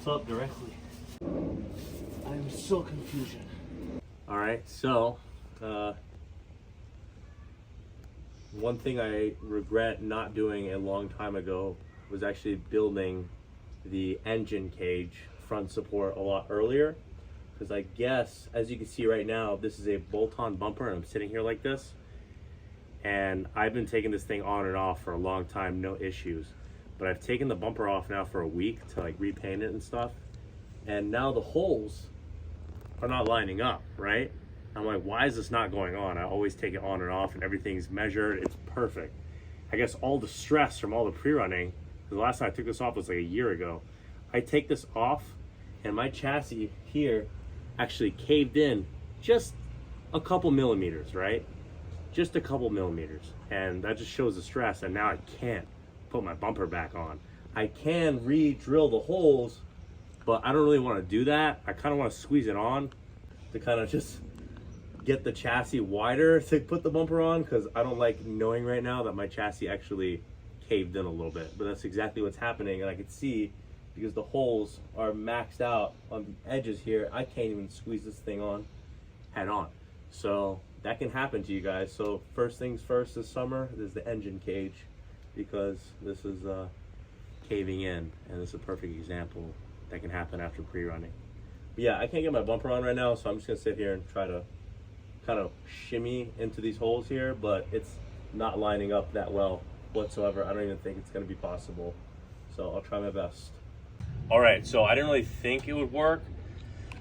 pops up directly. I'm so confused. All right, so one thing I regret not doing a long time ago was actually building the engine cage front support a lot earlier, because I guess, as you can see right now, this is a bolt-on bumper and I'm sitting here like this, and I've been taking this thing on and off for a long time, no issues. But I've taken the bumper off now for a week to like repaint it and stuff, and now the holes are not lining up, right? I'm like, why is this not going on? I always take it on and off and everything's measured, it's perfect. I guess all the stress from all the pre-running, the last time I took this off was like a year ago. I take this off and my chassis here actually caved in just a couple millimeters, right? Just a couple millimeters. And that just shows the stress, and now I can't put my bumper back on. I can re-drill the holes, but I don't really want to do that. I kind of want to squeeze it on to kind of just get the chassis wider to put the bumper on, because I don't like knowing right now that my chassis actually caved in a little bit. But that's exactly what's happening, and I can see because the holes are maxed out on the edges here, I can't even squeeze this thing on head on. So that can happen to you guys. So first things first this summer is the engine cage, because this is caving in, and this is a perfect example that can happen after pre-running. But yeah, I can't get my bumper on right now, so I'm just gonna sit here and try to kind of shimmy into these holes here, but it's not lining up that well whatsoever. I don't even think it's gonna be possible. So I'll try my best. All right, so I didn't really think it would work,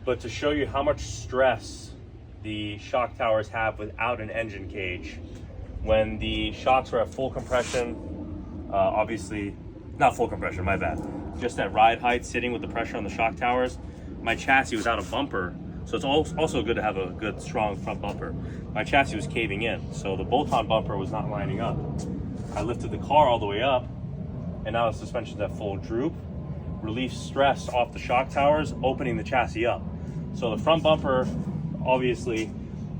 but to show you how much stress the shock towers have without an engine cage, when the shocks were at full compression, obviously, not full compression, my bad, just at ride height, sitting with the pressure on the shock towers, my chassis was out of bumper, so it's also good to have a good, strong front bumper. My chassis was caving in, so the bolt-on bumper was not lining up. I lifted the car all the way up, and now the suspension's at full droop, relief stress off the shock towers, opening the chassis up. So the front bumper obviously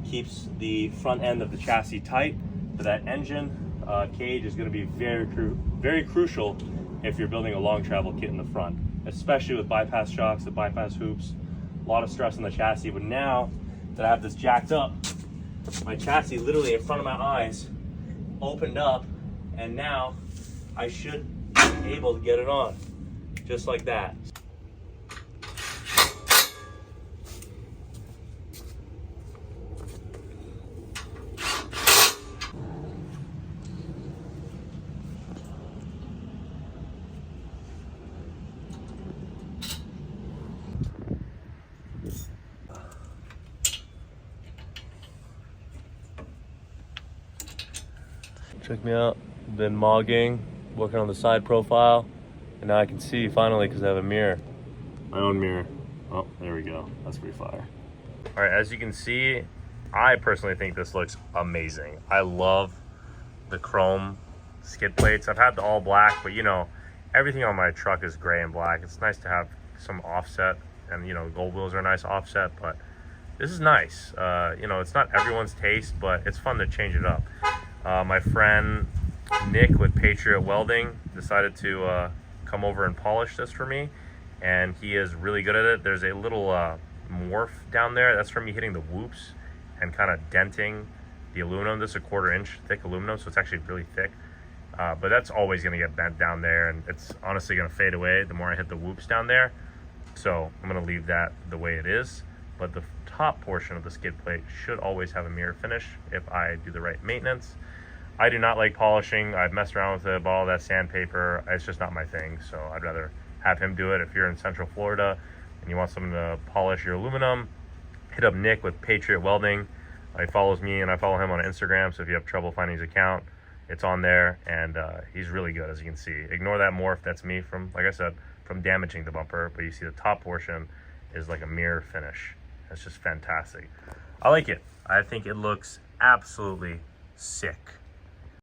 keeps the front end of the chassis tight, but that engine cage is going to be very crucial if you're building a long travel kit in the front, especially with bypass shocks, the bypass hoops, a lot of stress on the chassis. But now that I have this jacked up, my chassis literally in front of my eyes opened up, and now I should be able to get it on just like that. Check me out, been mogging, working on the side profile, and now I can see finally because I have a mirror, my own mirror. Oh, there we go, that's pretty fire. All right, as you can see, I personally think this looks amazing. I love the chrome skid plates. I've had the all black, but you know, everything on my truck is gray and black. It's nice to have some offset, and you know, gold wheels are a nice offset, but this is nice. You know, it's not everyone's taste, but it's fun to change it up. My friend Nick with Patriot Welding decided to come over and polish this for me, and he is really good at it. There's a little morph down there. That's from me hitting the whoops and kind of denting the aluminum. This is a 1/4 inch thick aluminum, so it's actually really thick. But that's always going to get bent down there, and it's honestly going to fade away the more I hit the whoops down there. So I'm going to leave that the way it is. But the top portion of the skid plate should always have a mirror finish if I do the right maintenance. I do not like polishing. I've messed around with it, bought all that sandpaper. It's just not my thing, so I'd rather have him do it. If you're in Central Florida and you want someone to polish your aluminum, hit up Nick with Patriot Welding. He follows me and I follow him on Instagram, so if you have trouble finding his account, it's on there, and he's really good, as you can see. Ignore that morph, that's me from, like I said, from damaging the bumper, but you see the top portion is like a mirror finish. It's just fantastic. I like it. I think it looks absolutely sick.